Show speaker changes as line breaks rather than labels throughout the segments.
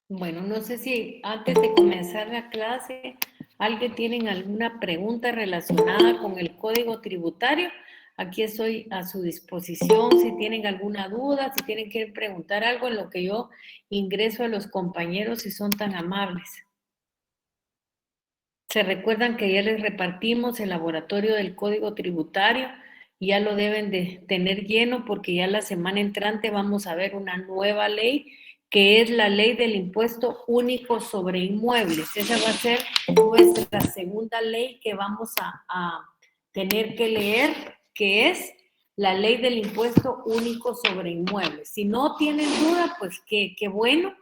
Bueno, no sé si antes de comenzar la clase, alguien tiene alguna pregunta relacionada con el código tributario. Aquí estoy a su disposición si tienen alguna duda, si tienen que preguntar algo en lo que yo ingreso a los compañeros si son tan amables. Se recuerdan que ya les repartimos el laboratorio del código tributario y ya lo deben de tener lleno porque ya la semana entrante vamos a ver una nueva ley que es la ley del impuesto único sobre inmuebles. Esa va a ser nuestra segunda ley que vamos a tener que leer, que es la ley del impuesto único sobre inmuebles. Si no tienen duda, pues qué bueno.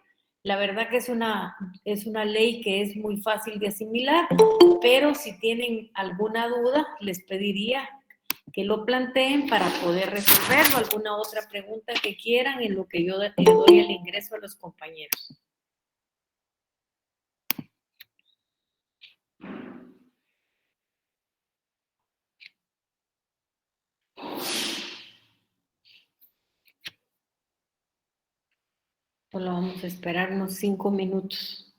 La verdad que es una ley que es muy fácil de asimilar, pero si tienen alguna duda, les pediría que lo planteen para poder resolverlo. ¿Alguna otra pregunta que quieran en lo que yo le doy el ingreso a los compañeros? Solo vamos a esperar unos 5 minutos.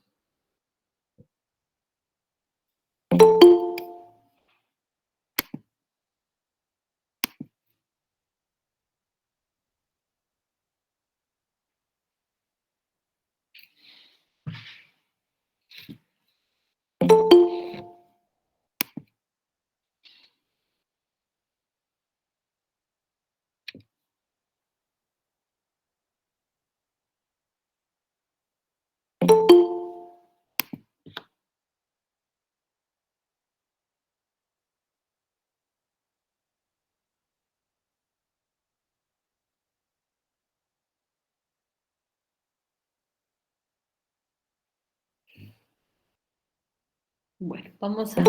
Bueno, vamos a...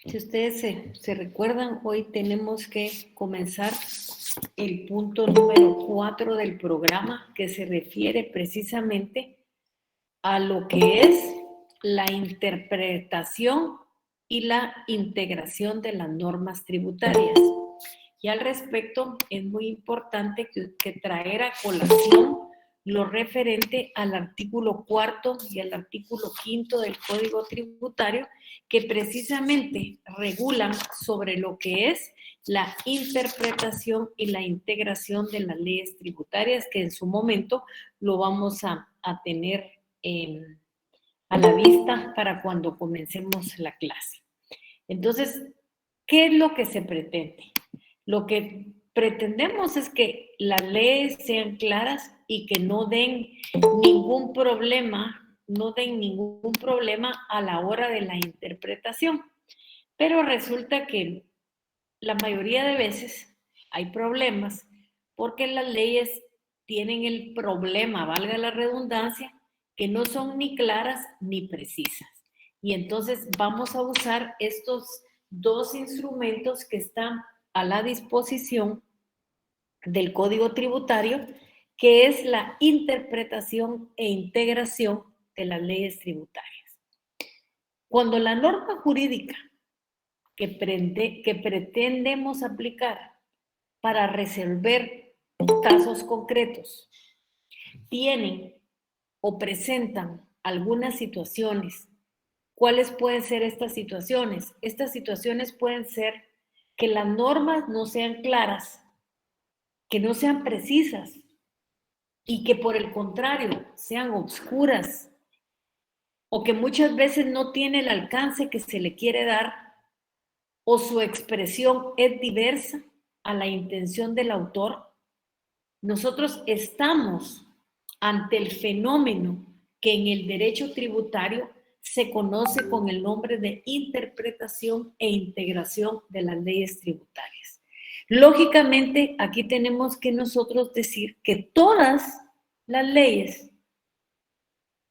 Si ustedes se recuerdan, hoy tenemos que comenzar el punto número 4 del programa que se refiere precisamente a lo que es la interpretación y la integración de las normas tributarias. Y al respecto es muy importante que traer a colación lo referente al artículo 4 y al artículo 5 del Código Tributario, que precisamente regulan sobre lo que es la interpretación y la integración de las leyes tributarias, que en su momento lo vamos a tener a la vista para cuando comencemos la clase. Entonces, ¿qué es lo que se pretende? Lo que pretendemos es que las leyes sean claras y que no den ningún problema, a la hora de la interpretación. Pero resulta que la mayoría de veces hay problemas porque las leyes tienen el problema, valga la redundancia, que no son ni claras ni precisas. Y entonces vamos a usar estos dos instrumentos que están a la disposición del Código Tributario, que es la interpretación e integración de las leyes tributarias. Cuando la norma jurídica que pretendemos aplicar para resolver casos concretos tienen o presentan algunas situaciones. ¿Cuáles pueden ser estas situaciones? Estas situaciones pueden ser que las normas no sean claras, que no sean precisas y que por el contrario sean obscuras o que muchas veces no tiene el alcance que se le quiere dar o su expresión es diversa a la intención del autor. Nosotros estamos ante el fenómeno que en el derecho tributario se conoce con el nombre de interpretación e integración de las leyes tributarias. Lógicamente, aquí tenemos que nosotros decir que todas las leyes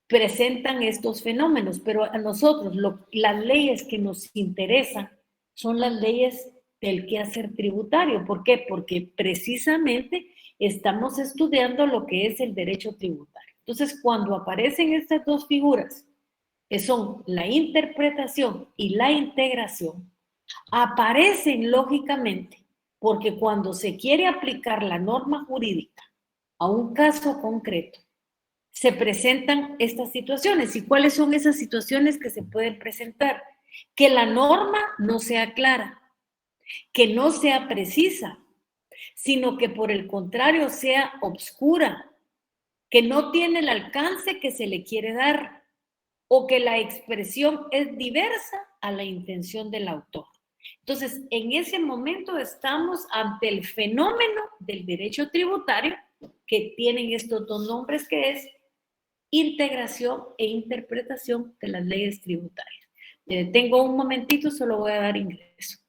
presentan estos fenómenos, pero a nosotros las leyes que nos interesan son las leyes del quehacer tributario. ¿Por qué? Porque precisamente estamos estudiando lo que es el derecho tributario. Entonces, cuando aparecen estas dos figuras, que son la interpretación y la integración, aparecen lógicamente porque cuando se quiere aplicar la norma jurídica a un caso concreto, se presentan estas situaciones. ¿Y cuáles son esas situaciones que se pueden presentar? Que la norma no sea clara, que no sea precisa, sino que por el contrario sea obscura, que no tiene el alcance que se le quiere dar o que la expresión es diversa a la intención del autor. Entonces, en ese momento estamos ante el fenómeno del derecho tributario que tienen estos dos nombres, que es integración e interpretación de las leyes tributarias. Me detengo un momentito, solo voy a dar ingreso.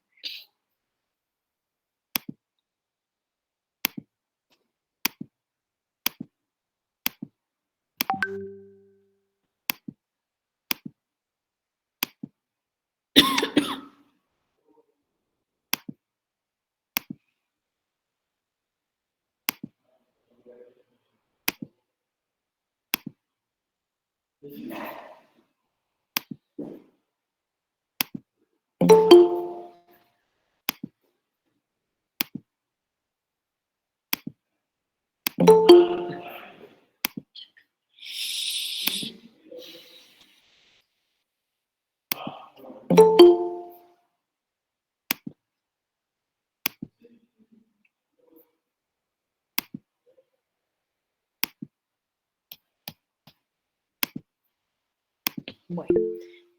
Bueno,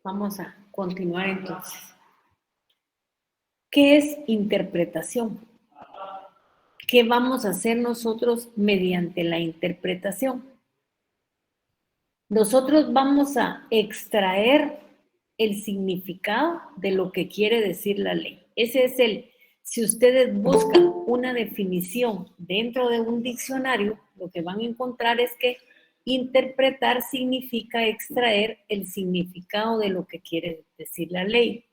vamos a continuar entonces. ¿Qué es interpretación? ¿Qué vamos a hacer nosotros mediante la interpretación? Nosotros vamos a extraer el significado de lo que quiere decir la ley. Ese es si ustedes buscan una definición dentro de un diccionario, lo que van a encontrar es que interpretar significa extraer el significado de lo que quiere decir la ley.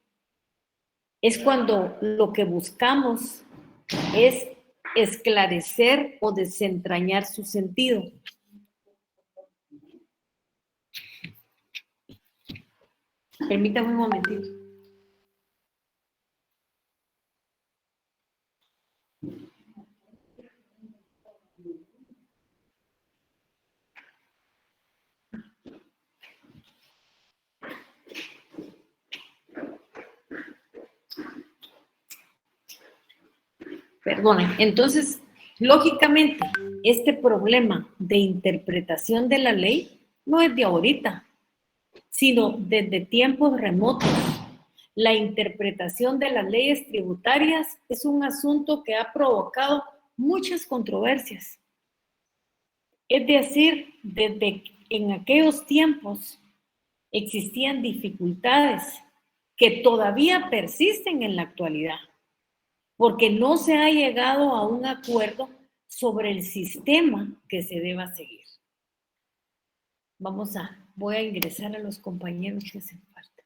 Es cuando lo que buscamos es esclarecer o desentrañar su sentido. Permítame un momentito. Perdonen. Entonces, lógicamente, este problema de interpretación de la ley no es de ahorita, sino desde tiempos remotos. La interpretación de las leyes tributarias es un asunto que ha provocado muchas controversias. Es decir, desde en aquellos tiempos existían dificultades que todavía persisten en la actualidad, porque no se ha llegado a un acuerdo sobre el sistema que se deba seguir. Voy a ingresar a los compañeros que hacen falta.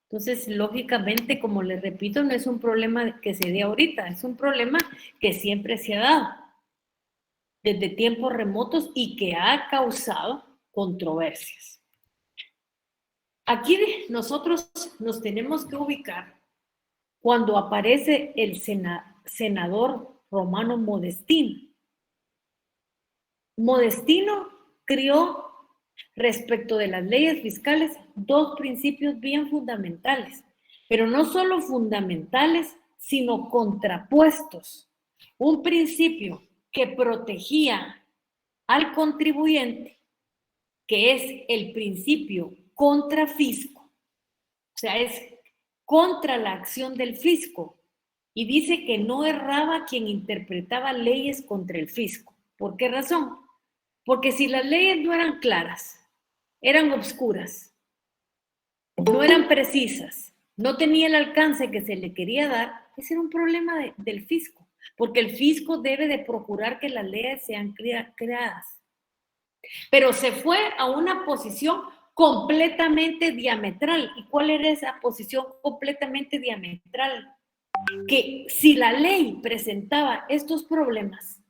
Entonces, lógicamente, como les repito, no es un problema que se dé ahorita, es un problema que siempre se ha dado desde tiempos remotos y que ha causado controversias. Aquí nosotros nos tenemos que ubicar cuando aparece el senador Romano Modestino. Modestino crió respecto de las leyes fiscales dos principios bien fundamentales, pero no solo fundamentales, sino contrapuestos. Un principio que protegía al contribuyente, que es el principio contra fisco, o sea, es contra la acción del fisco, y dice que no erraba quien interpretaba leyes contra el fisco. ¿Por qué razón? Porque si las leyes no eran claras, eran obscuras, no eran precisas, no tenía el alcance que se le quería dar, ese era un problema del fisco, porque el fisco debe de procurar que las leyes sean creadas. Pero se fue a una posición completamente diametral. ¿Y cuál era esa posición completamente diametral? Que si la ley presentaba estos problemas,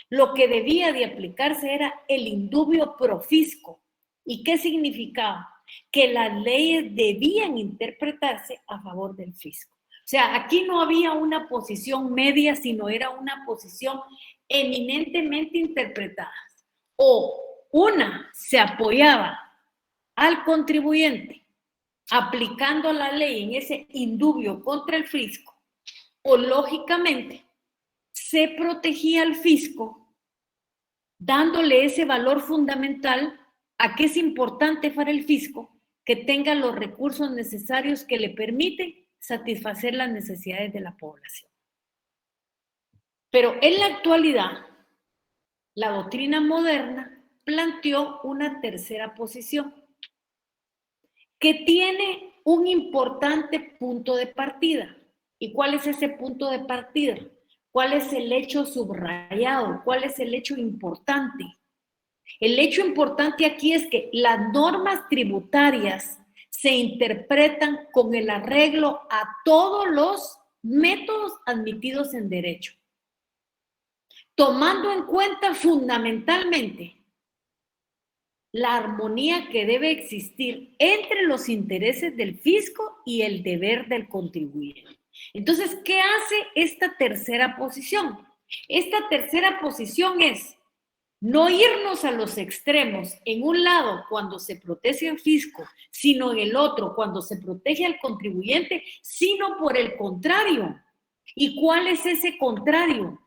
lo que debía de aplicarse era el indubio pro fisco. ¿Y qué significaba? Que las leyes debían interpretarse a favor del fisco. O sea, aquí no había una posición media, sino era una posición eminentemente interpretada. O una se apoyaba al contribuyente aplicando la ley en ese indubio contra el fisco, o lógicamente se protegía al fisco dándole ese valor fundamental a que es importante para el fisco que tenga los recursos necesarios que le permiten satisfacer las necesidades de la población. Pero en la actualidad, la doctrina moderna planteó una tercera posición que tiene un importante punto de partida. ¿Y cuál es ese punto de partida? ¿Cuál es el hecho subrayado? ¿Cuál es el hecho importante? El hecho importante aquí es que las normas tributarias se interpretan con el arreglo a todos los métodos admitidos en derecho, tomando en cuenta fundamentalmente la armonía que debe existir entre los intereses del fisco y el deber del contribuyente. Entonces, ¿qué hace esta tercera posición? Esta tercera posición es no irnos a los extremos, en un lado cuando se protege al fisco, sino en el otro cuando se protege al contribuyente, sino por el contrario. ¿Y cuál es ese contrario?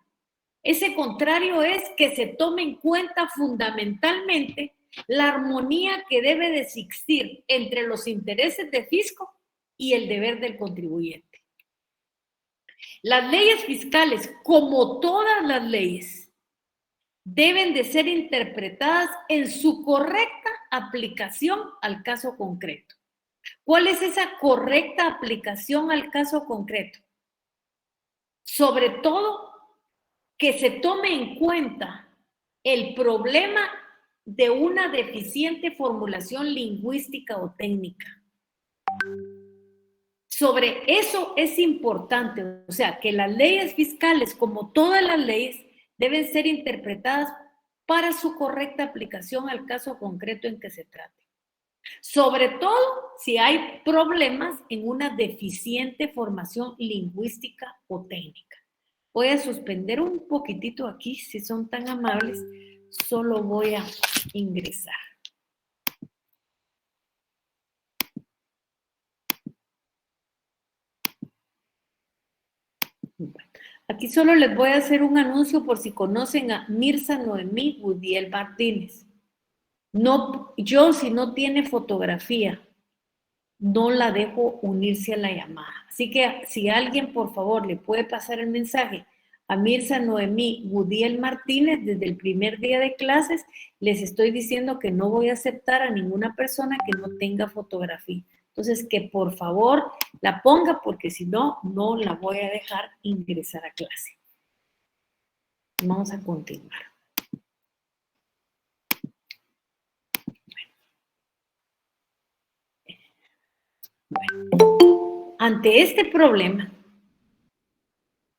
Ese contrario es que se tome en cuenta fundamentalmente la armonía que debe de existir entre los intereses del fisco y el deber del contribuyente. Las leyes fiscales, como todas las leyes, deben de ser interpretadas en su correcta aplicación al caso concreto. ¿Cuál es esa correcta aplicación al caso concreto? Sobre todo, que se tome en cuenta el problema de una deficiente formulación lingüística o técnica. Sobre eso es importante, o sea, que las leyes fiscales, como todas las leyes, deben ser interpretadas para su correcta aplicación al caso concreto en que se trate. Sobre todo si hay problemas en una deficiente formación lingüística o técnica. Voy a suspender un poquitito aquí, si son tan amables, solo voy a ingresar. Aquí solo les voy a hacer un anuncio por si conocen a Mirza Noemí Gudiel Martínez. No, yo si no tiene fotografía, no la dejo unirse a la llamada. Así que si alguien, por favor, le puede pasar el mensaje a Mirza Noemí Gudiel Martínez desde el primer día de clases, les estoy diciendo que no voy a aceptar a ninguna persona que no tenga fotografía. Entonces, que por favor la ponga, porque si no, no la voy a dejar ingresar a clase. Vamos a continuar. Bueno, ante este problema,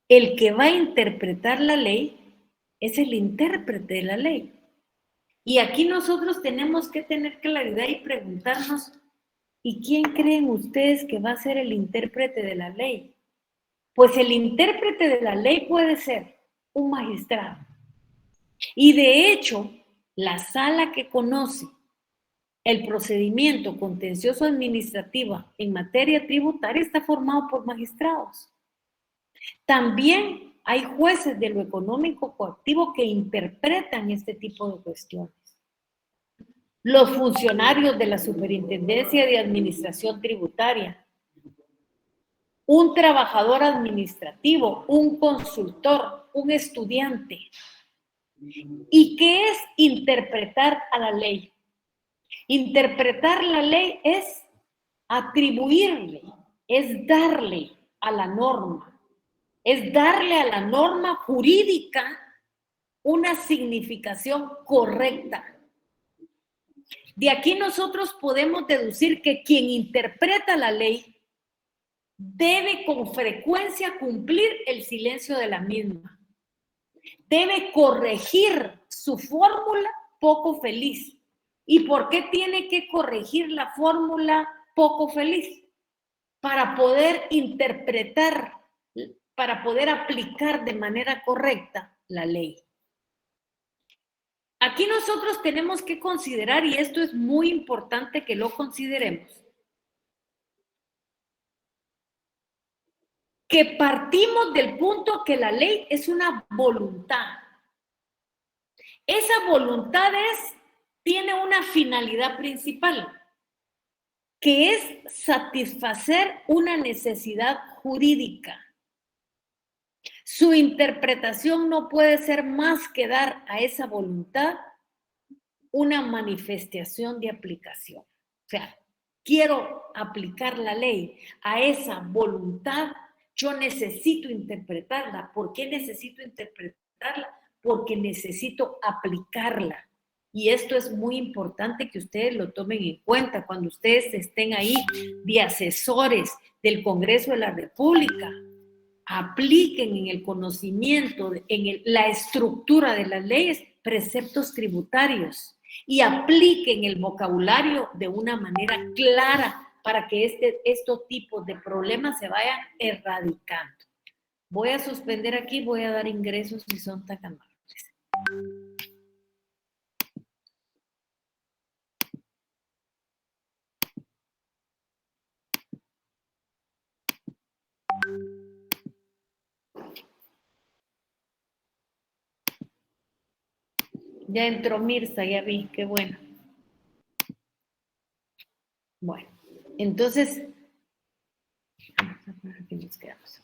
el que va a interpretar la ley es el intérprete de la ley. Y aquí nosotros tenemos que tener claridad y preguntarnos, ¿y quién creen ustedes que va a ser el intérprete de la ley? Pues el intérprete de la ley puede ser un magistrado. Y de hecho, la sala que conoce el procedimiento contencioso administrativo en materia tributaria está formado por magistrados. También hay jueces de lo económico coactivo que interpretan este tipo de cuestiones. Los funcionarios de la Superintendencia de Administración Tributaria, un trabajador administrativo, un consultor, un estudiante. ¿Y qué es interpretar a la ley? Interpretar la ley es atribuirle, es darle a la norma, es darle a la norma jurídica una significación correcta. De aquí nosotros podemos deducir que quien interpreta la ley debe con frecuencia cumplir el silencio de la misma. Debe corregir su fórmula poco feliz. ¿Y por qué tiene que corregir la fórmula poco feliz? para poder interpretar, para poder aplicar de manera correcta la ley. Aquí nosotros tenemos que considerar, y esto es muy importante que lo consideremos, que partimos del punto que la ley es una voluntad. Esa voluntad tiene una finalidad principal, que es satisfacer una necesidad jurídica. Su interpretación no puede ser más que dar a esa voluntad una manifestación de aplicación. O sea, quiero aplicar la ley a esa voluntad, yo necesito interpretarla. ¿Por qué necesito interpretarla? Porque necesito aplicarla. Y esto es muy importante que ustedes lo tomen en cuenta cuando ustedes estén ahí de asesores del Congreso de la República. Apliquen en el conocimiento, en la estructura de las leyes, preceptos tributarios y apliquen el vocabulario de una manera clara para que estos tipos de problemas se vayan erradicando. Voy a suspender aquí, voy a dar ingresos si son tan amables. Ya entró Mirza, ya vi, qué bueno. Bueno, entonces, aquí nos quedamos.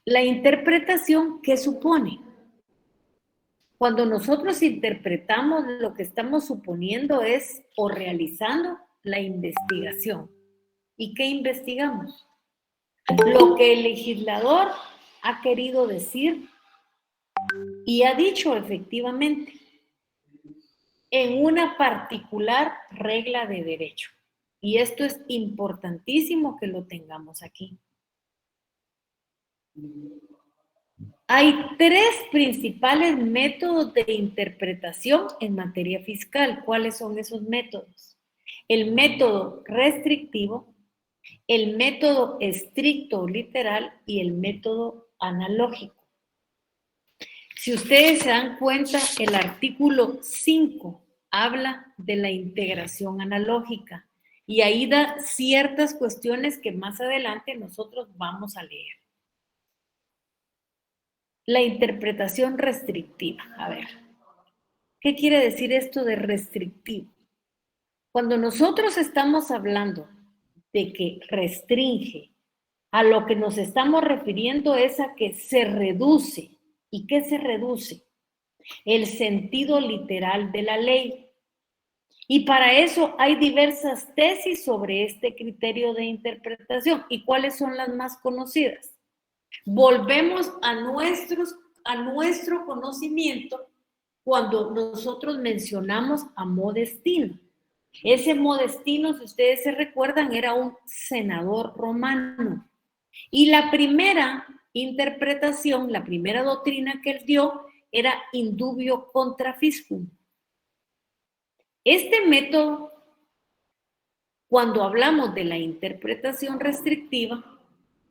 La interpretación, ¿qué supone? Cuando nosotros interpretamos, lo que estamos suponiendo es o realizando la investigación. ¿Y qué investigamos? Lo que el legislador ha querido decir y ha dicho efectivamente en una particular regla de derecho. Y esto es importantísimo que lo tengamos aquí. Hay tres principales métodos de interpretación en materia fiscal. ¿Cuáles son esos métodos? El método restrictivo, el método estricto o literal y el método analógico. Si ustedes se dan cuenta, el artículo 5 habla de la integración analógica y ahí da ciertas cuestiones que más adelante nosotros vamos a leer. La interpretación restrictiva. A ver, ¿qué quiere decir esto de restrictivo? Cuando nosotros estamos hablando de que restringe, a lo que nos estamos refiriendo es a que se reduce. ¿Y qué se reduce? El sentido literal de la ley. Y para eso hay diversas tesis sobre este criterio de interpretación. ¿Y cuáles son las más conocidas? Volvemos a nuestro conocimiento cuando nosotros mencionamos a Modestino. Ese Modestino, si ustedes se recuerdan, era un senador romano. Y la primera interpretación, la primera doctrina que él dio era indubio contra fiscum. Este método, cuando hablamos de la interpretación restrictiva,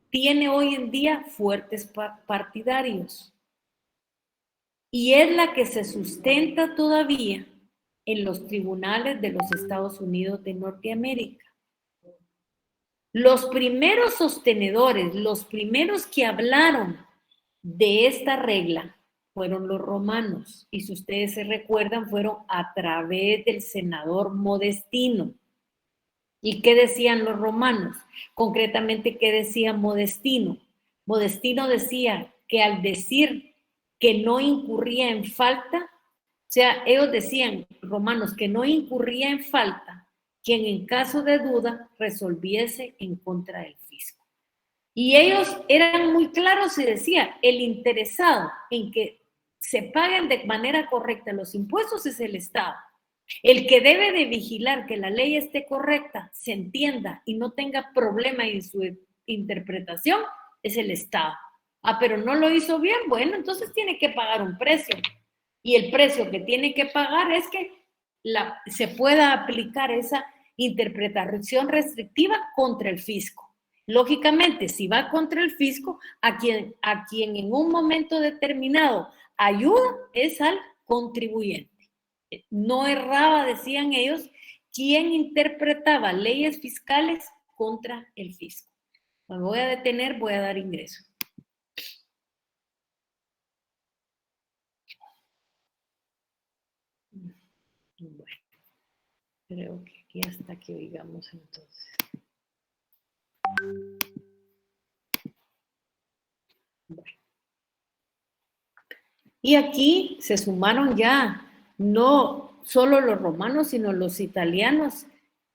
tiene hoy en día fuertes partidarios y es la que se sustenta todavía en los tribunales de los Estados Unidos de Norteamérica. Los primeros sostenedores, los primeros que hablaron de esta regla fueron los romanos y si ustedes se recuerdan fueron a través del senador Modestino. ¿Y qué decían los romanos? Concretamente, ¿qué decía Modestino? Modestino decía que al decir que no incurría en falta, o sea, ellos decían, romanos, que no incurría en falta quien en caso de duda resolviese en contra del fisco. Y ellos eran muy claros y decían, el interesado en que se paguen de manera correcta los impuestos es el Estado. El que debe de vigilar que la ley esté correcta, se entienda y no tenga problema en su interpretación es el Estado. Ah, pero no lo hizo bien, bueno, entonces tiene que pagar un precio. Y el precio que tiene que pagar es que se pueda aplicar esa interpretación restrictiva contra el fisco. Lógicamente, si va contra el fisco, a quien en un momento determinado ayuda es al contribuyente. No erraba, decían ellos, quien interpretaba leyes fiscales contra el fisco. Me voy a detener, voy a dar ingreso. Bueno, creo que aquí hasta que oigamos entonces. Bueno. Y aquí se sumaron ya no solo los romanos, sino los italianos,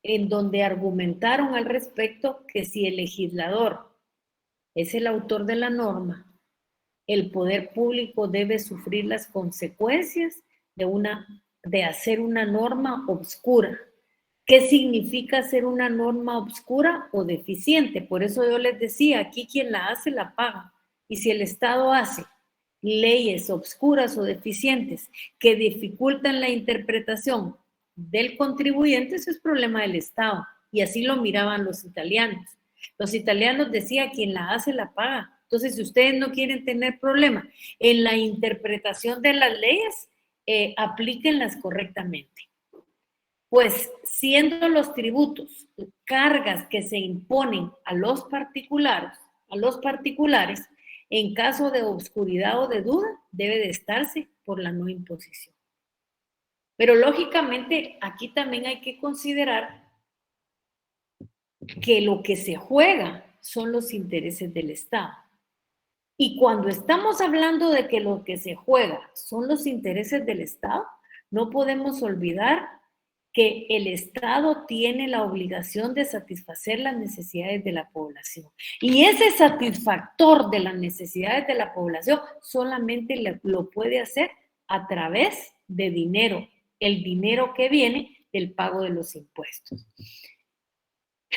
en donde argumentaron al respecto que si el legislador es el autor de la norma, el poder público debe sufrir las consecuencias de hacer una norma obscura. ¿Qué significa hacer una norma obscura o deficiente? Por eso yo les decía, aquí quien la hace la paga. Y si el Estado hace leyes obscuras o deficientes que dificultan la interpretación del contribuyente, eso es problema del Estado. Y así lo miraban los italianos. Los italianos decían, quien la hace la paga. Entonces, si ustedes no quieren tener problema en la interpretación de las leyes, aplíquenlas correctamente. Pues siendo los tributos cargas que se imponen a los particulares, en caso de obscuridad o de duda, debe de estarse por la no imposición. Pero lógicamente aquí también hay que considerar que lo que se juega son los intereses del Estado. Y cuando estamos hablando de que lo que se juega son los intereses del Estado, no podemos olvidar que el Estado tiene la obligación de satisfacer las necesidades de la población. Y ese satisfactor de las necesidades de la población solamente lo puede hacer a través de dinero, el dinero que viene del pago de los impuestos.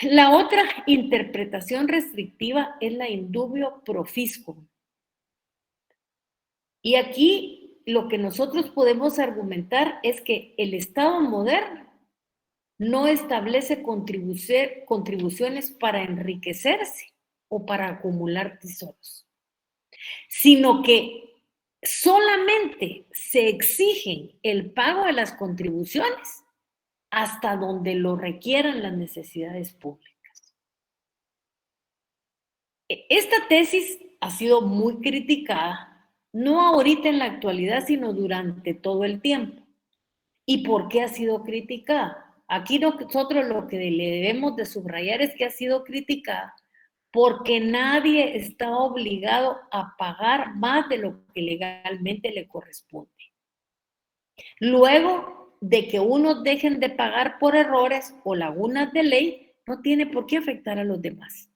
La otra interpretación restrictiva es la indubio pro fisco. Y aquí lo que nosotros podemos argumentar es que el Estado moderno no establece contribuciones para enriquecerse o para acumular tesoros, sino que solamente se exigen el pago de las contribuciones hasta donde lo requieran las necesidades públicas. Esta tesis ha sido muy criticada, no ahorita en la actualidad, sino durante todo el tiempo. ¿Y por qué ha sido criticada? Aquí nosotros lo que le debemos de subrayar es que ha sido criticada porque nadie está obligado a pagar más de lo que legalmente le corresponde. Luego de que unos dejen de pagar por errores o lagunas de ley, no tiene por qué afectar a los demás.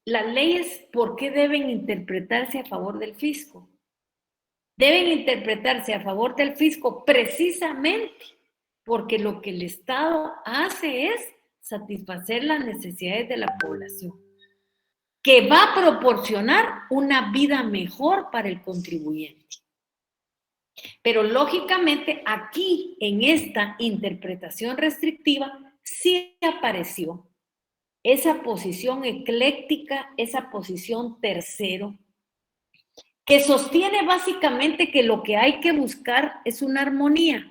Las leyes, ¿por qué deben interpretarse a favor del fisco? Deben interpretarse a favor del fisco precisamente porque lo que el Estado hace es satisfacer las necesidades de la población, que va a proporcionar una vida mejor para el contribuyente. Pero lógicamente aquí, en esta interpretación restrictiva, sí apareció esa posición ecléctica, esa posición tercero, que sostiene básicamente que lo que hay que buscar es una armonía.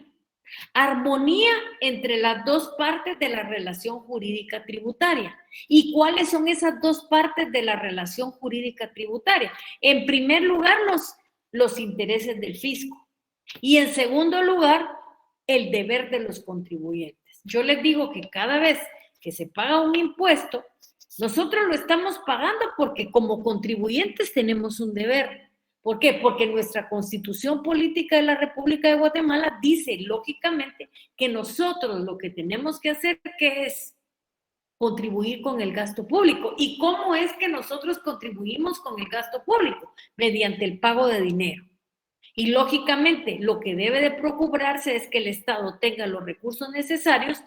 Armonía entre las dos partes de la relación jurídica tributaria. ¿Y cuáles son esas dos partes de la relación jurídica tributaria? En primer lugar, los intereses del fisco. Y en segundo lugar, el deber de los contribuyentes. Yo les digo que cada vez que se paga un impuesto, nosotros lo estamos pagando porque como contribuyentes tenemos un deber. ¿Por qué? Porque nuestra Constitución Política de la República de Guatemala dice, lógicamente, que nosotros lo que tenemos que hacer que es contribuir con el gasto público. ¿Y cómo es que nosotros contribuimos con el gasto público? Mediante el pago de dinero. Y lógicamente, lo que debe de procurarse es que el Estado tenga los recursos necesarios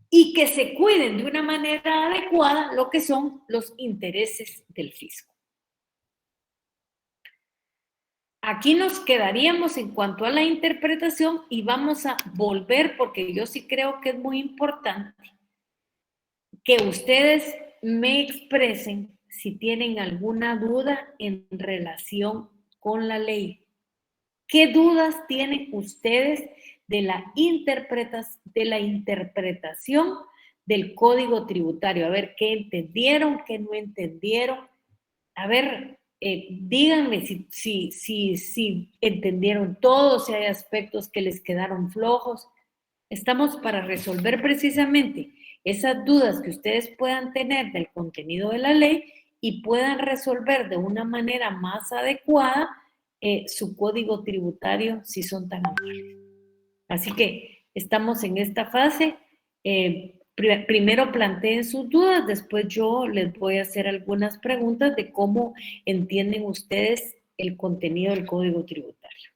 y que se cuiden de una manera adecuada lo que son los intereses del fisco. Aquí nos quedaríamos en cuanto a la interpretación y vamos a volver, porque yo sí creo que es muy importante, que ustedes me expresen si tienen alguna duda en relación con la ley. ¿Qué dudas tienen ustedes de la interpretación del Código Tributario? A ver, ¿qué entendieron, qué no entendieron? A ver, díganme si entendieron todo, si hay aspectos que les quedaron flojos. Estamos para resolver precisamente esas dudas que ustedes puedan tener del contenido de la ley y puedan resolver de una manera más adecuada su código tributario si son tan amables. Así que estamos en esta fase. Primero planteen sus dudas, después yo les voy a hacer algunas preguntas de cómo entienden ustedes el contenido del código tributario.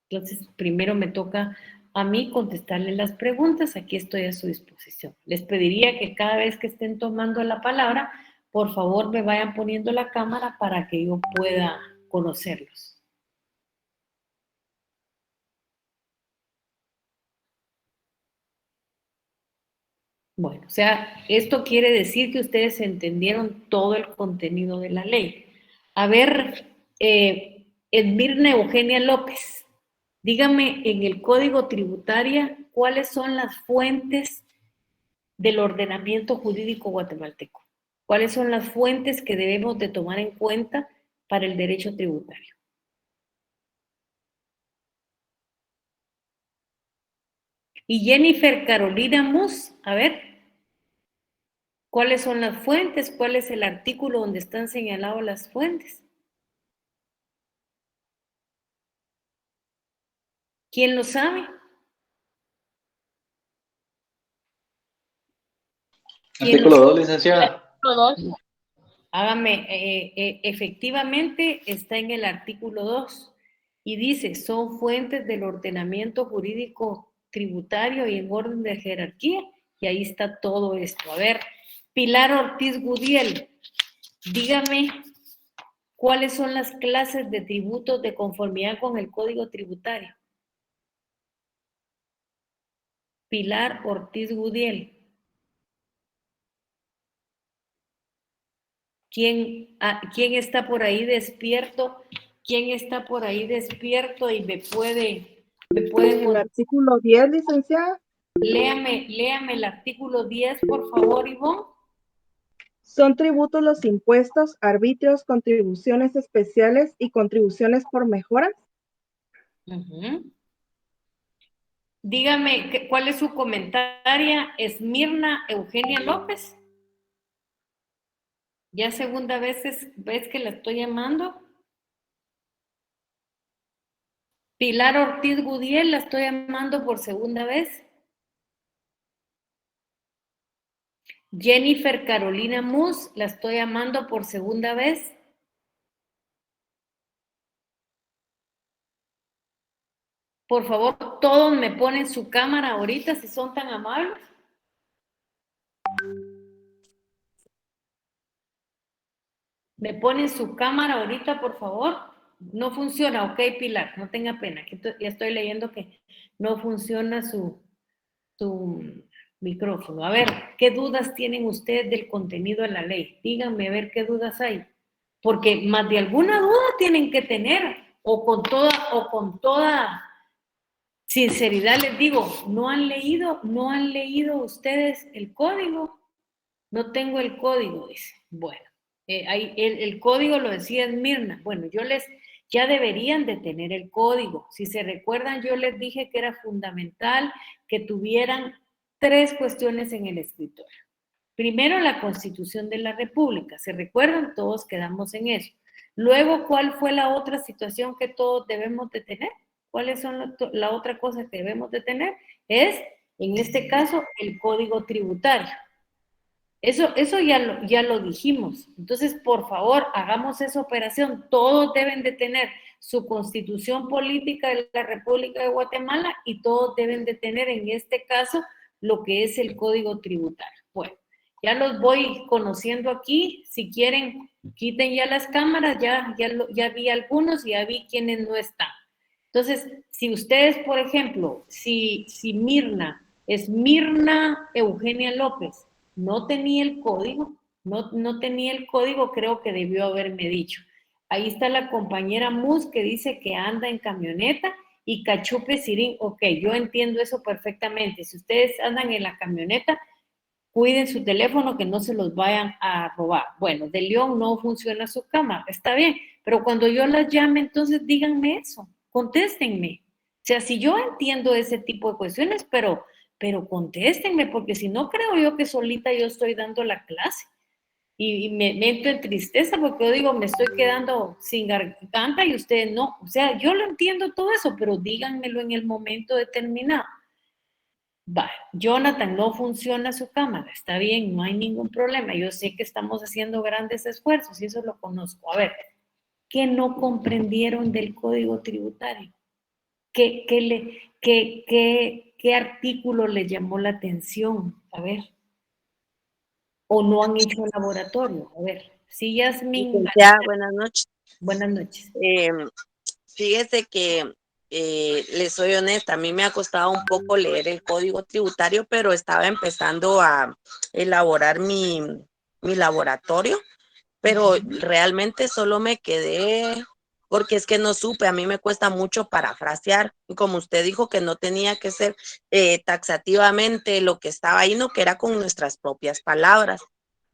Entonces, primero me toca a mí contestarles las preguntas. Aquí estoy a su disposición. Les pediría que cada vez que estén tomando la palabra, por favor me vayan poniendo la cámara para que yo pueda conocerlos. Bueno, o sea, esto quiere decir que ustedes entendieron todo el contenido de la ley. A ver, Edmirna Eugenia López, dígame en el Código Tributario cuáles son las fuentes del ordenamiento jurídico guatemalteco. ¿Cuáles son las fuentes que debemos de tomar en cuenta para el derecho tributario? Y Jennifer Carolina Mus, a ver, ¿cuáles son las fuentes? ¿Cuál es el artículo donde están señaladas las fuentes? ¿Quién lo sabe?
Artículo 2, licenciada.
Artículo 2.
Hágame, efectivamente está en el artículo 2 y dice, son fuentes del ordenamiento jurídico tributario y en orden de jerarquía, y ahí está todo esto. A ver, Pilar Ortiz Gudiel, dígame cuáles son las clases de tributos de conformidad con el Código Tributario. Pilar Ortiz Gudiel. ¿Quién está por ahí despierto? ¿Quién está por ahí despierto y me puede
El artículo 10, licenciada.
Léame el artículo 10, por favor, Ivonne.
Son tributos los impuestos, arbitrios, contribuciones especiales y contribuciones por mejoras.
Dígame, ¿cuál es su comentaria? Esmirna Eugenia López. Ya segunda vez que la estoy llamando. Pilar Ortiz Gudiel, la estoy llamando por segunda vez. Jennifer Carolina Mus, la estoy llamando por segunda vez. Por favor, todos me ponen su cámara ahorita, si son tan amables. ¿Me ponen su cámara ahorita, por favor? No funciona, ok, Pilar, no tenga pena. Ya estoy leyendo que no funciona su micrófono. A ver, ¿qué dudas tienen ustedes del contenido de la ley? Díganme, a ver qué dudas hay. Porque más de alguna duda tienen que tener, o con toda sinceridad les digo, ¿no han leído ustedes el código? No tengo el código, dice. Bueno. El código lo decía Mirna. Bueno, ya deberían de tener el código. Si se recuerdan, yo les dije que era fundamental que tuvieran 3 cuestiones en el escritorio. Primero, la Constitución de la República. ¿Se recuerdan? Todos quedamos en eso. Luego, ¿cuál fue la otra situación que todos debemos de tener? ¿Cuáles son la otra cosa que debemos de tener? Es, en este caso, el Código Tributario. Eso ya lo dijimos. Entonces, por favor, hagamos esa operación. Todos deben de tener su Constitución Política de la República de Guatemala y todos deben de tener, en este caso, lo que es el Código Tributario. Bueno, ya los voy conociendo aquí. Si quieren, quiten ya las cámaras. Ya vi algunos y ya vi quienes no están. Entonces, si ustedes, por ejemplo, si Mirna Es Mirna Eugenia López. No tenía el código, no tenía el código, creo que debió haberme dicho. Ahí está la compañera Mus que dice que anda en camioneta y Cachupe Sirín. Ok, yo entiendo eso perfectamente. Si ustedes andan en la camioneta, cuiden su teléfono que no se los vayan a robar. Bueno, de León no funciona su cámara, está bien, pero cuando yo las llame, entonces díganme eso, contéstenme. O sea, si yo entiendo ese tipo de cuestiones, pero contéstenme, porque si no creo yo que solita yo estoy dando la clase. Y me entro en tristeza porque yo digo, me estoy quedando sin garganta y ustedes no. O sea, yo lo entiendo todo eso, pero díganmelo en el momento determinado. Va, Jonathan, no funciona su cámara, está bien, no hay ningún problema. Yo sé que estamos haciendo grandes esfuerzos y eso lo conozco. A ver, ¿qué no comprendieron del código tributario? ¿Qué artículo les llamó la atención? A ver, o no han hecho laboratorio. A ver, sí, Yasmin,
Ya, buenas noches.
buenas noches.
Fíjese que les soy honesta, a mí me ha costado un poco leer el código tributario, pero estaba empezando a elaborar mi laboratorio, pero realmente solo me quedé, porque es que no supe, a mí me cuesta mucho parafrasear, y como usted dijo que no tenía que ser taxativamente lo que estaba ahí, no, que era con nuestras propias palabras.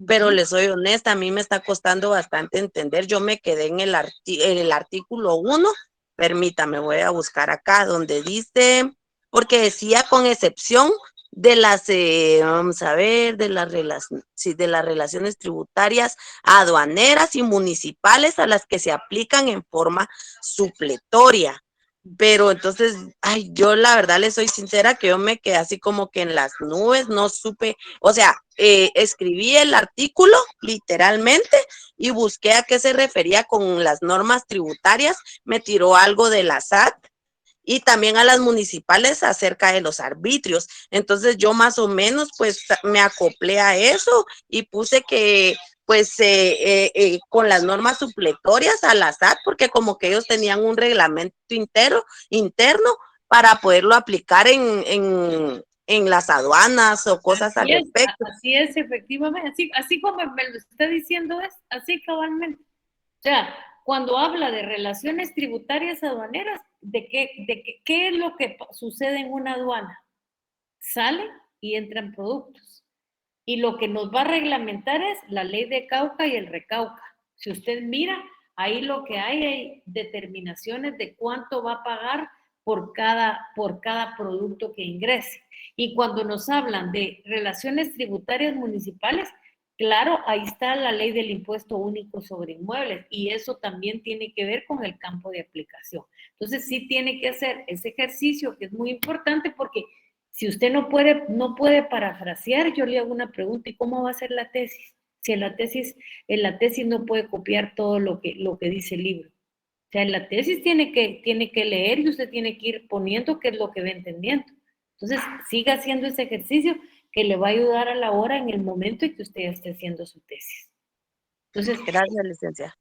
Pero les soy honesta, a mí me está costando bastante entender. Yo me quedé en el artículo 1. Permítame, voy a buscar acá donde dice, porque decía con excepción de las, vamos a ver, de las relaciones tributarias aduaneras y municipales a las que se aplican en forma supletoria. Pero entonces, ay, yo la verdad le soy sincera que yo me quedé así como que en las nubes, no supe, o sea, escribí el artículo literalmente y busqué a qué se refería con las normas tributarias, me tiró algo de la SAT y también a las municipales acerca de los arbitrios. Entonces yo más o menos pues me acoplé a eso y puse que pues con las normas supletorias a la SAT, porque como que ellos tenían un reglamento interno para poderlo aplicar en las aduanas o cosas al respecto.
Así es, efectivamente, así como me lo está diciendo es, así cabalmente. O sea, cuando habla de relaciones tributarias aduaneras, ¿qué es lo que sucede en una aduana? Sale y entran productos. Y lo que nos va a reglamentar es la ley de Cauca y el recauca. Si usted mira, ahí lo que hay determinaciones de cuánto va a pagar por cada producto que ingrese. Y cuando nos hablan de relaciones tributarias municipales, claro, ahí está la ley del impuesto único sobre inmuebles y eso también tiene que ver con el campo de aplicación. Entonces sí tiene que hacer ese ejercicio que es muy importante porque si usted no puede parafrasear, yo le hago una pregunta, ¿y cómo va a ser la tesis? Si en la tesis no puede copiar todo lo que dice el libro. O sea, en la tesis tiene que leer y usted tiene que ir poniendo qué es lo que va entendiendo. Entonces, siga haciendo ese ejercicio que le va a ayudar a la hora en el momento en que usted esté haciendo su tesis. Entonces,
gracias, licenciada.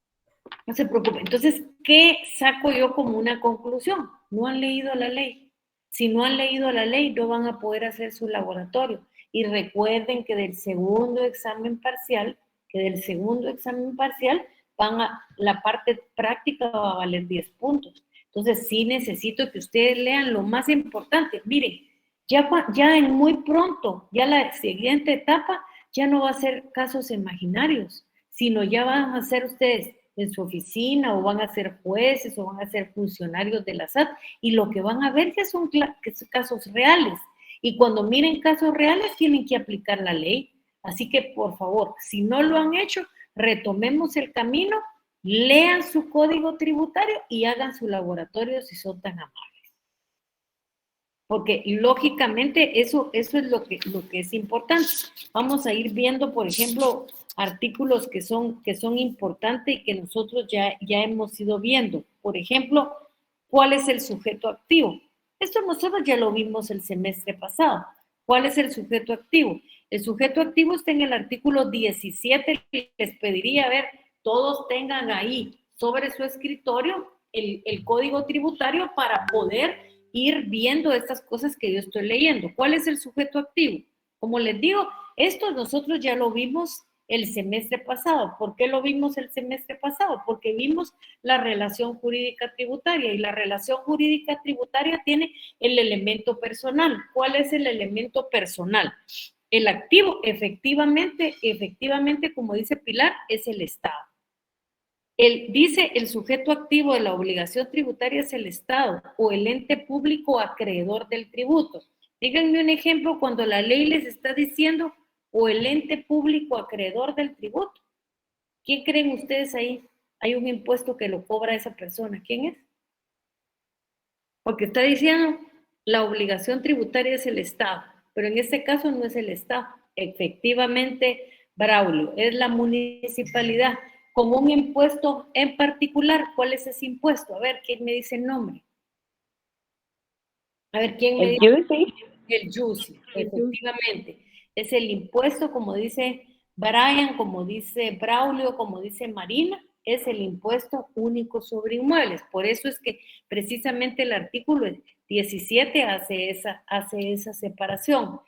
No se preocupe. Entonces, ¿qué saco yo como una conclusión? No han leído la ley. Si no han leído la ley, no van a poder hacer su laboratorio. Y recuerden que del segundo examen parcial, la parte práctica va a valer 10 puntos. Entonces, sí necesito que ustedes lean lo más importante. Miren, ya en muy pronto, ya la siguiente etapa, ya no va a ser casos imaginarios, sino ya van a ser ustedes en su oficina o van a ser jueces o van a ser funcionarios de la SAT y lo que van a ver que son casos reales. Y cuando miren casos reales tienen que aplicar la ley. Así que, por favor, si no lo han hecho, retomemos el camino, lean su código tributario y hagan su laboratorio si son tan amables. Porque lógicamente eso es lo que es importante. Vamos a ir viendo, por ejemplo, artículos que son importantes y que nosotros ya hemos ido viendo. Por ejemplo, ¿cuál es el sujeto activo? Esto nosotros ya lo vimos el semestre pasado. ¿Cuál es el sujeto activo? El sujeto activo está en el artículo 17. Les pediría, a ver, todos tengan ahí sobre su escritorio el código tributario para poder ir viendo estas cosas que yo estoy leyendo. ¿Cuál es el sujeto activo? Como les digo, esto nosotros ya lo vimos el semestre pasado. ¿Por qué lo vimos el semestre pasado? Porque vimos la relación jurídica tributaria, y la relación jurídica tributaria tiene el elemento personal. ¿Cuál es el elemento personal? El activo, efectivamente, como dice Pilar, es el Estado. Dice el sujeto activo de la obligación tributaria es el Estado o el ente público acreedor del tributo. Díganme un ejemplo cuando la ley les está diciendo o el ente público acreedor del tributo. ¿Quién creen ustedes ahí? Hay un impuesto que lo cobra esa persona. ¿Quién es? Porque está diciendo la obligación tributaria es el Estado, pero en este caso no es el Estado. Efectivamente, Braulio, es la municipalidad con un impuesto en particular. ¿Cuál es ese impuesto? A ver, ¿quién me dice el nombre? A ver, ¿quién me dice? El YUSI, efectivamente. Es el impuesto, como dice Brian, como dice Braulio, como dice Marina, es el impuesto único sobre inmuebles. Por eso es que precisamente el artículo 17 hace esa separación.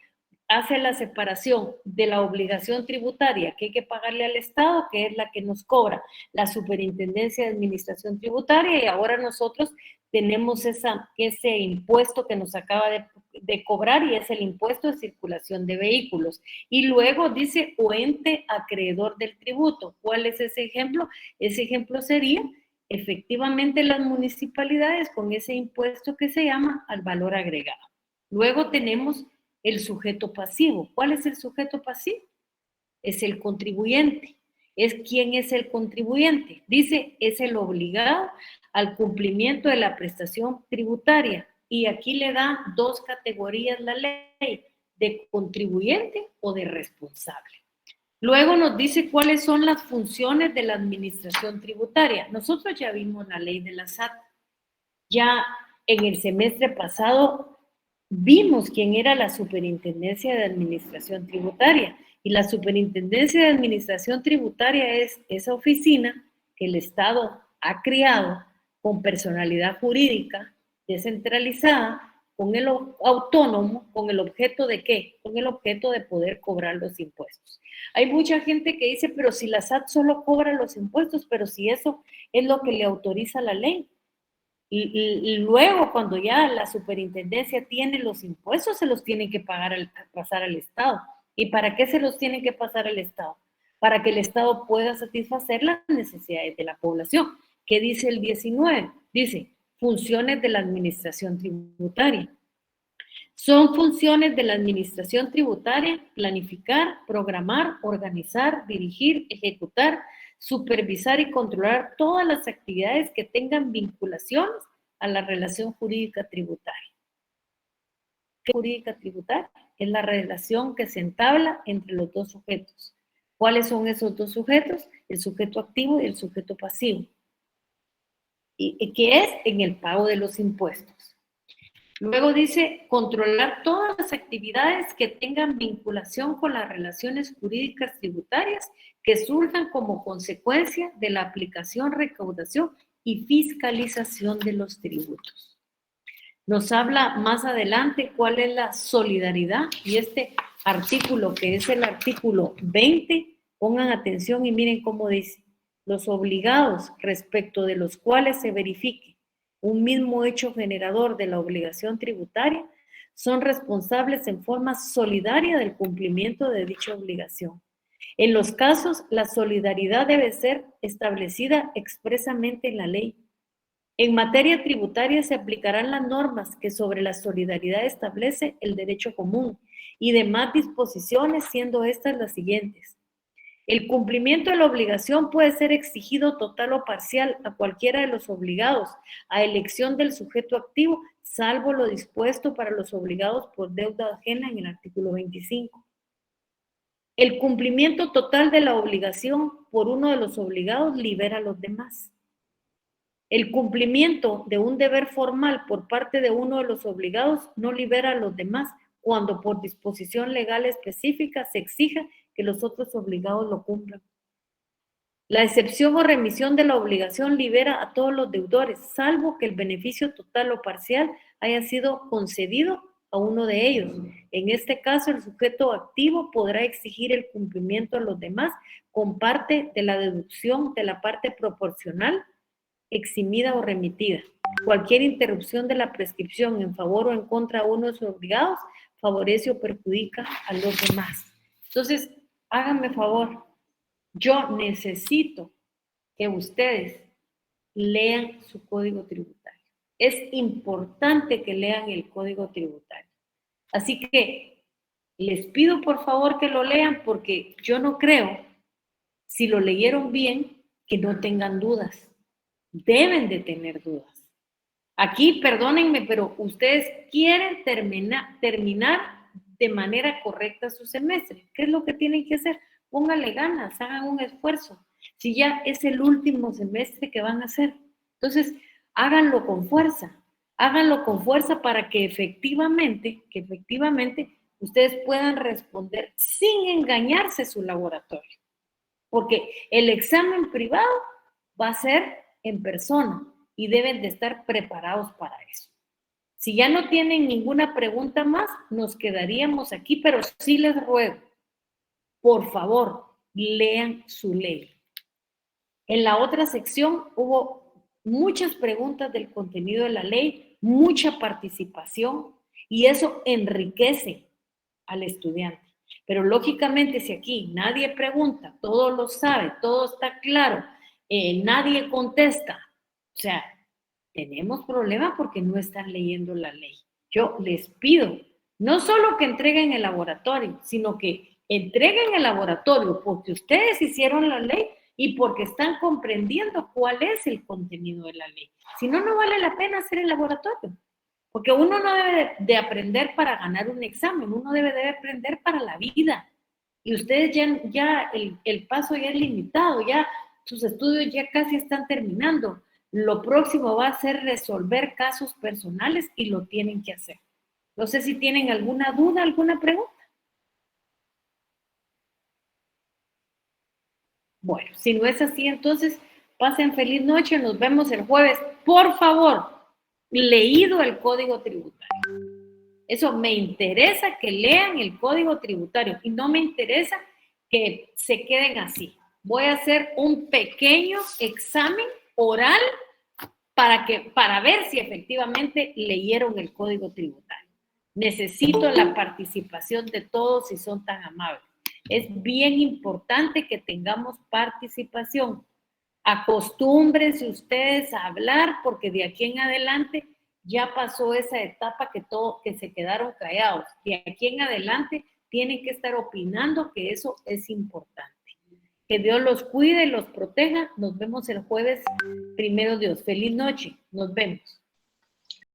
Hace la separación de la obligación tributaria que hay que pagarle al Estado, que es la que nos cobra la Superintendencia de Administración Tributaria, y ahora nosotros tenemos ese impuesto que nos acaba de cobrar, y es el impuesto de circulación de vehículos. Y luego dice o ente acreedor del tributo. ¿Cuál es ese ejemplo? Ese ejemplo sería efectivamente las municipalidades con ese impuesto que se llama al valor agregado. Luego tenemos el sujeto pasivo. ¿Cuál es el sujeto pasivo? Es el contribuyente. ¿Quién es el contribuyente? Dice, es el obligado al cumplimiento de la prestación tributaria. Y aquí le da dos categorías la ley, de contribuyente o de responsable. Luego nos dice cuáles son las funciones de la administración tributaria. Nosotros ya vimos la ley de la SAT. Ya en el semestre pasado vimos quién era la Superintendencia de Administración Tributaria. Y la Superintendencia de Administración Tributaria es esa oficina que el Estado ha creado con personalidad jurídica descentralizada, con el autónomo, con el objeto de ¿qué? Con el objeto de poder cobrar los impuestos. Hay mucha gente que dice, pero si la SAT solo cobra los impuestos, pero si eso es lo que le autoriza la ley. Y luego, cuando ya la superintendencia tiene los impuestos, se los tiene que pasar al Estado. ¿Y para qué se los tiene que pasar al Estado? Para que el Estado pueda satisfacer las necesidades de la población. ¿Qué dice el 19? Dice, funciones de la administración tributaria. Son funciones de la administración tributaria planificar, programar, organizar, dirigir, ejecutar, supervisar y controlar todas las actividades que tengan vinculaciones a la relación jurídica tributaria. ¿Qué jurídica tributaria? Es la relación que se entabla entre los dos sujetos. ¿Cuáles son esos dos sujetos? El sujeto activo y el sujeto pasivo. ¿Y qué es? En el pago de los impuestos. Luego dice, controlar todas las actividades que tengan vinculación con las relaciones jurídicas tributarias que surjan como consecuencia de la aplicación, recaudación y fiscalización de los tributos. Nos habla más adelante cuál es la solidaridad, y este artículo, que es el artículo 20, pongan atención y miren cómo dice, los obligados respecto de los cuales se verifique un mismo hecho generador de la obligación tributaria, son responsables en forma solidaria del cumplimiento de dicha obligación. En los casos, la solidaridad debe ser establecida expresamente en la ley. En materia tributaria se aplicarán las normas que sobre la solidaridad establece el derecho común y demás disposiciones, siendo estas las siguientes. El cumplimiento de la obligación puede ser exigido total o parcial a cualquiera de los obligados, a elección del sujeto activo, salvo lo dispuesto para los obligados por deuda ajena en el artículo 25. El cumplimiento total de la obligación por uno de los obligados libera a los demás. El cumplimiento de un deber formal por parte de uno de los obligados no libera a los demás cuando por disposición legal específica se exija que los otros obligados lo cumplan. La excepción o remisión de la obligación libera a todos los deudores, salvo que el beneficio total o parcial haya sido concedido a uno de ellos. En este caso, el sujeto activo podrá exigir el cumplimiento a los demás con parte de la deducción de la parte proporcional, eximida o remitida. Cualquier interrupción de la prescripción en favor o en contra de uno de sus obligados favorece o perjudica a los demás. Entonces, háganme favor, yo necesito que ustedes lean su código tributario. Es importante que lean el código tributario. Así que les pido por favor que lo lean porque yo no creo, si lo leyeron bien, que no tengan dudas. Deben de tener dudas. Aquí, perdónenme, pero ustedes quieren terminar de manera correcta su semestre. ¿Qué es lo que tienen que hacer? Pónganle ganas, hagan un esfuerzo. Si ya es el último semestre que van a hacer, entonces háganlo con fuerza para que efectivamente ustedes puedan responder sin engañarse su laboratorio. Porque el examen privado va a ser en persona y deben de estar preparados para eso. Si ya no tienen ninguna pregunta más, nos quedaríamos aquí, pero sí les ruego, por favor, lean su ley. En la otra sección hubo muchas preguntas del contenido de la ley, mucha participación, y eso enriquece al estudiante. Pero lógicamente, si aquí nadie pregunta, todo lo sabe, todo está claro, nadie contesta, o sea, tenemos problemas porque no están leyendo la ley. Yo les pido, no solo que entreguen el laboratorio, sino que entreguen el laboratorio porque ustedes hicieron la ley y porque están comprendiendo cuál es el contenido de la ley. Si no, no vale la pena hacer el laboratorio. Porque uno no debe de aprender para ganar un examen, uno debe de aprender para la vida. Y ustedes ya el paso ya es limitado, ya sus estudios ya casi están terminando. Lo próximo va a ser resolver casos personales y lo tienen que hacer. No sé si tienen alguna duda, alguna pregunta. Bueno, si no es así, entonces pasen feliz noche, nos vemos el jueves. Por favor, leído el código tributario. Eso me interesa que lean el código tributario y no me interesa que se queden así. Voy a hacer un pequeño examen oral para ver si efectivamente leyeron el código tributario. Necesito la participación de todos si son tan amables. Es bien importante que tengamos participación. Acostúmbrense ustedes a hablar porque de aquí en adelante ya pasó esa etapa que se quedaron callados. De aquí en adelante tienen que estar opinando, que eso es importante. Que Dios los cuide y los proteja. Nos vemos el jueves, primero Dios. Feliz noche. Nos vemos.